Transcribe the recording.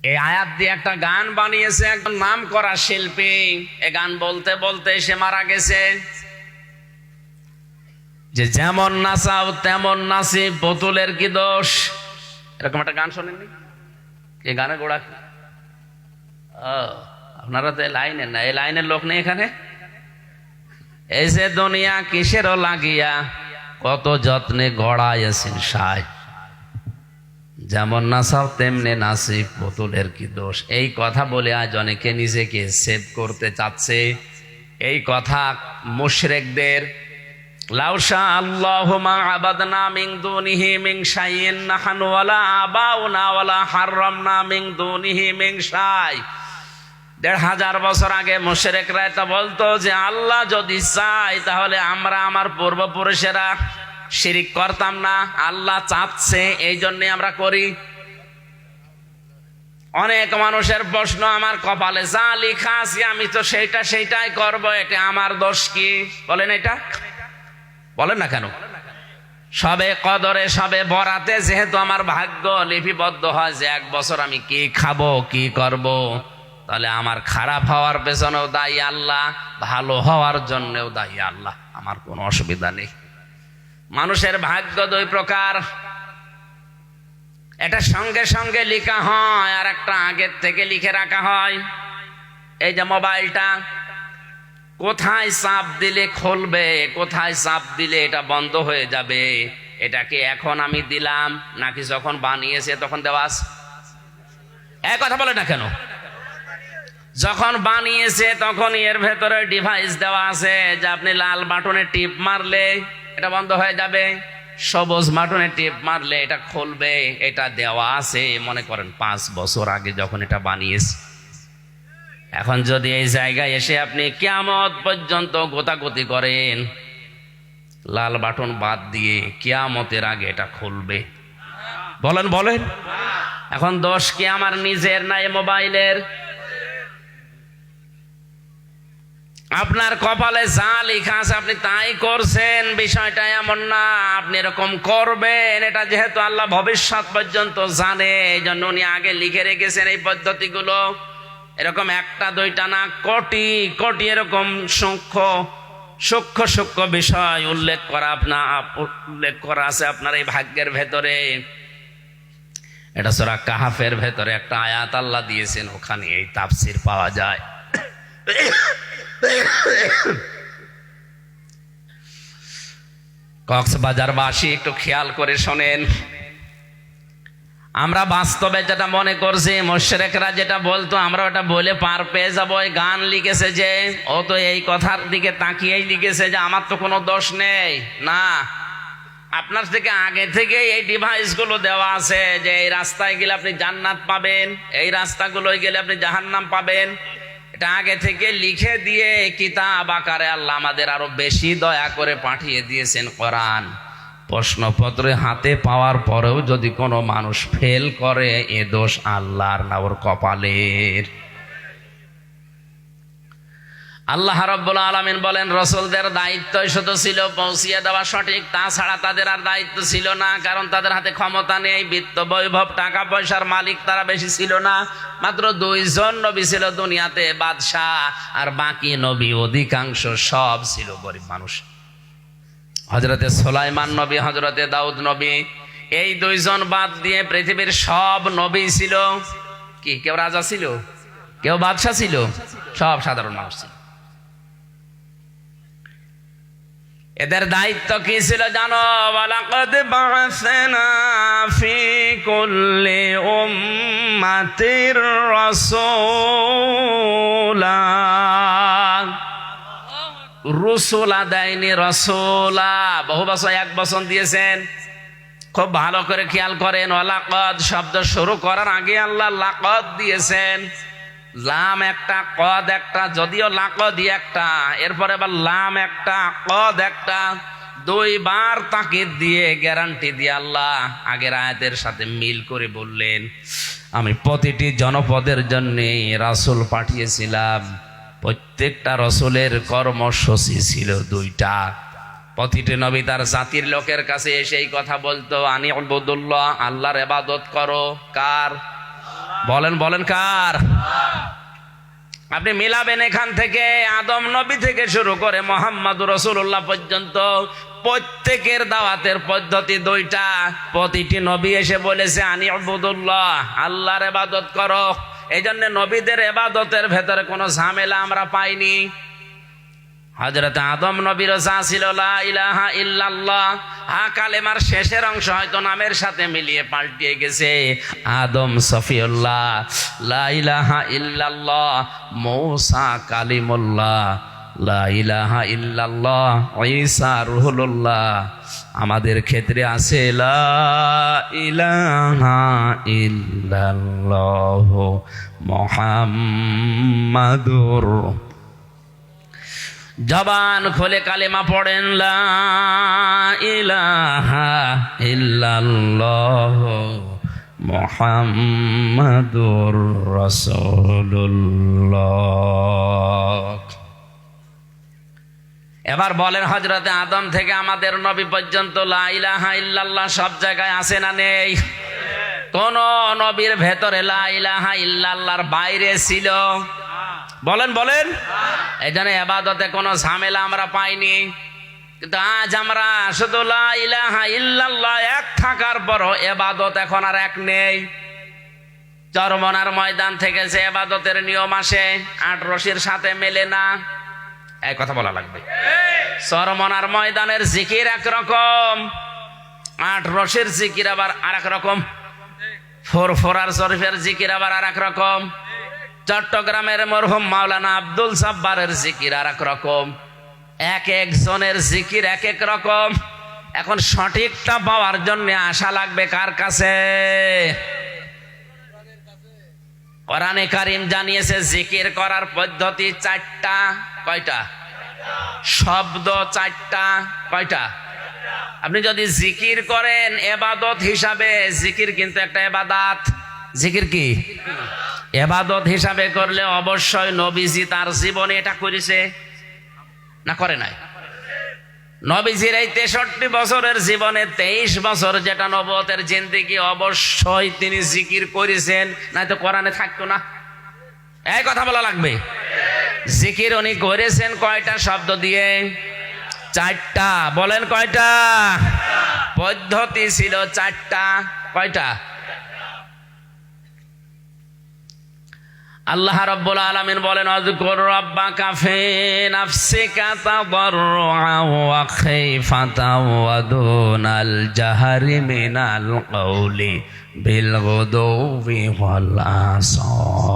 এই আয়াত দিয়ে একটা গান বানিয়েছে একজন নাম করা শিল্পী। এ গান বলতে বলতে সে মারা গেছে। যে যেমন নাচাও তেমন নাচি, পুতুলের কি দোষ, এরকম একটা গান শোনেননি? এই গানের গোড়া কি? আপনারা তো এই লাইনের না, এই লাইনের লোক নেই এখানে। এই যে দুনিয়া কিসেরও লাগিয়া, কত যত্নে গড়াইয়াছেন সাই, যেমন নাচাও তেমনি নাচি, পুতুলের কি দোষ। এই কথা বলে আজ অনেকে নিজেকে সেভ করতে চাচ্ছে। এই কথা মুশরিকদের, লাউশা আল্লাহু মা আবাদনা মিন দুনিহি মিন শাইইন নাহনু ওয়ালা আবাউনা ওয়ালা হাররামনা মিন দুনিহি মিন শাই। ১৫০০ বছর আগে মুশরিকরা এটা বলতো যে আল্লাহ যদি চায় তাহলে আমরা আমার পূর্বপুরুষেরা শিরিক করতাম না, আল্লাহ চাচ্ছে এই জন্য আমরা করি। অনেক মানুষের প্রশ্ন, আমার কপালে যা লেখা আছে আমি তো সেইটাই করব, এটা আমার দোষ কি? বলেন, এটা বলেন না কেন? সবে কদরে সবে বরাতে যেহেতু আমার ভাগ্য লিপিবদ্ধ হয় যে 1 বছর আমি কি খাবো কি করব, তাহলে আমার খারাপ হওয়ার পেছনেও দায়ী আল্লাহ, ভালো হওয়ার জন্যও দায়ী আল্লাহ, আমার কোনো অসুবিধা নেই। মানুষের ভাগ্য 2 প্রকার, এটা সঙ্গে সঙ্গে লেখা হয় আর একটা আগের থেকে লিখে রাখা হয়। এই যে মোবাইলটা, কোথায় চাপ দিলে খুলবে, কোথায় চাপ দিলে এটা বন্ধ হয়ে যাবে, এটাকে এখন আমি দিলাম নাকি যখন বানিয়েছে তখন দেওয়া আছে? এক কথা বলে না কেন? যখন বানিয়েছে তখন এর ভেতরে ডিভাইস দেওয়া আছে যে আপনি লাল বাটনে টিপ মারলে এটা বন্ধ হয়ে যাবে, সবুজ বাটনে টিপ মারলে এটা খুলবে, এটা দেওয়া আছে। মনে করেন 5 বছর আগে যখন এটা বানিয়েছে। এখন যদি এই জায়গায় এসে আপনি কিয়ামত পর্যন্ত গোতাগতি করেন, লাল বাটন বাদ দিয়ে কিয়ামতের আগে এটা খুলবে। বলেন বলেন, এখন দোষ কি আমার নিজের না এই মোবাইলের? আপনার কপালে যা লেখা আছে আপনি তাই করছেন, বিষয়টা এমন না আপনি এরকম করবেন। এটা যেহেতু আল্লাহ ভবিষ্যৎ পর্যন্ত জানে, এই জন্য উনি আগে লিখে রেখেছেন এই পদ্ধতিগুলো। এরকম 1টা 2টা না, কোটি কোটি এরকম সূক্ষ্ম বিষয় উল্লেখ করা আছে আপনার এই ভাগ্যের ভেতরে। এটা সূরা কাহাফের ভেতরে একটা আয়াত আল্লাহ দিয়েছেন, ওখানে এই তাফসীর পাওয়া যায়। কক্সবাজারবাসী একটু খেয়াল করে শোনেন, আমরা বাস্তবে যেটা মনে করছি, মুশরিকরা যেটা বলতো আমরা ওটা বলে পার পেয়ে যাবো। ওই গান লিখেছে যে, ও তো এই কথার দিকে তাকিয়েই লিখেছে যে আমার তো কোনো দোষ নেই। না, আপনার থেকে আগে থেকে এই ডিভাইসগুলো দেওয়া আছে যে এই রাস্তায় গেলে আপনি জান্নাত পাবেন, এই রাস্তাগুলোয় গেলে আপনি জাহান্নাম পাবেন। এটা আগে থেকে লিখে দিয়ে কিতাব আকারে আল্লাহ আমাদের আরো বেশি দয়া করে পাঠিয়ে দিয়েছেন কোরআন। প্রশ্নপত্র হাতে পাওয়ার পরেও যদি কোনো মানুষ ফেল করে, এ দোষ আল্লাহর না ওর কপালের। আল্লাহ রাব্বুল আলামিন বলেন, রাসূলদের দায়িত্বই শুধু ছিল পৌঁছিয়ে দেওয়া সঠিক, তাছাড়া তাদের আর দায়িত্ব ছিল না। কারণ তাদের হাতে ক্ষমতা নেই, বিত্ত বৈভব টাকা পয়সার মালিক তারা বেশি ছিল না। মাত্র 2 জন নবী ছিল দুনিয়াতে, বাদশাহ, আর বাকি নবী অধিকাংশ সব ছিল গরিব মানুষ। হযরতে সুলাইমান নবী, হযরতে দাউদ নবী, এই 2 জন বাদ দিয়ে পৃথিবীর সব নবী ছিল কি? কেউ রাজা ছিল, কেউ বাদশাহ ছিল, সব সাধারণ মানুষ ছিল। এদের দায়িত্ব কি ছিল জানো? ওয়ালাকাদ বা'আসনা ফি কুল্লি উম্মাতির রাসূলা। রসুলা দেয়নি, রসুলা। বহু বছর 1 বছর দিয়েছেন। খুব ভালো করে খেয়াল করেন, ওয়ালাকাদ শব্দ শুরু করার আগে আল্লাহ লাকাদ দিয়েছেন। লাম একটা, কদ একটা, যদিও লাকদি একটা, এরপরে আবার লাম একটা, কদ একটা, 2 বার তাকিদ দিয়ে গ্যারান্টি দিয়ে আল্লাহ আগের আয়াতের সাথে মিল করে বললেন, আমি প্রতিটি জনপদের জন্য রাসূল পাঠিয়েছিলাম। প্রত্যেকটা রাসূলের কর্মসূচি ছিল 2টা। প্রতিটি নবী তার জাতির লোকের কাছে এসে এই কথা বলতো, আনি উবুদুল্লাহ, আল্লাহর ইবাদত করো। কার? বলেন বলেন কার? আপনি মিলাবেন এখান থেকে আদম নবী থেকে শুরু করে মুহাম্মদুর রাসূলুল্লাহ পর্যন্ত প্রত্যেকের দাওয়াতের পদ্ধতি দুইটা। প্রতিটি নবী এসে বলেছে আনি ইবুদুল্লাহ, আল্লাহর ইবাদত করো। এই জন্য নবীদের ইবাদতের ভেতরে কোনো ঝামেলা আমরা পাইনি। হযরত আদম নবীর চা ছিল লা ইলাহা ইল্লাল্লাহ। কালেমার শেষের অংশ হয়তো নামের সাথে মিলিয়ে পাল্টিয়ে গেছে, আদম সফিউল্লাহ। লা ইলাহা ইল্লাল্লাহ মূসা কালিমুল্লাহ, লা ইলাহা ইল্লাল্লাহ ঈসা রুহুল্লাহ। আমাদের ক্ষেত্রে আছে লা ইলাহা ইল্লাল্লাহ মুহাম্মাদুর। জবান খুলে কালেমা পড়েন লা ইলাহা ইল্লাল্লাহ মুহাম্মাদুর রাসূলুল্লাহ। এবার বলেন হযরতে আদম থেকে আমাদের নবী পর্যন্ত লা ইলাহা ইল্লাল্লাহ সব জায়গায় আছে না নেই? কোন নবীর ভেতরে লা ইলাহা ইল্লাল্লাহর বাইরে ছিল? বলেন বলেন। এই জন্য ইবাদতে কোনো ঝামেলা আমরা পাইনি। কিন্তু আজ আমরা শুধু লা ইলাহা ইল্লাল্লাহ এক থাকার পরও ইবাদত এখন আর এক নেই। চরমনার ময়দান থেকে যে ইবাদতের নিয়ম আসে আট রশির সাথে মেলে না, এই কথা বলা লাগবে। চরমনার ময়দানের জিকির একরকম, আট রশির জিকির আবার আর এক রকম, ফোরফোরার শরীফের জিকির আবার আর এক রকম, চট্টগ্রামের মরহুম মাওলানা আব্দুল সাব্বারের জিকির আর এক রকম। এক একজনের জিকির এক এক রকম। এখন সঠিকটা পাওয়ার জন্য আশা লাগবে কার কাছে? কোরআনে কারীম জানিয়েছে জিকির করার পদ্ধতি চারটা। কয়টা? শব্দ চারটা। কয়টা? আপনি যদি জিকির করেন ইবাদত হিসাবে, জিকির কিন্তু একটা ইবাদত। জিকির কি? ইবাদত হিসাবে করলে অবশ্যই নবীজি তার জীবনে এটা করেছে না করে নাই? নবীজির এই 63 বছরের জীবনে 23 বছর যেটা নবুয়তের জিন্দেগি, অবশ্যই তিনি জিকির করেছেন, নাই তো কোরআনে থাকতো না। এই কথা বলা লাগবে। জিকির উনি করেছেন কয়টা শব্দ দিয়ে? চারটা। বলেন কয়টা? পদ্ধতি ছিল চারটা। কয়টা? আল্লাহ রাব্বুল আলামিন বলেন আযকুর রাব্বাকা ফি নাফসিকা তাদাররুআন ওয়া খাইফাতান ওয়া দুনাল জাহরি মিনাল কওলি বিল গুদুবি ওয়াল আসাল।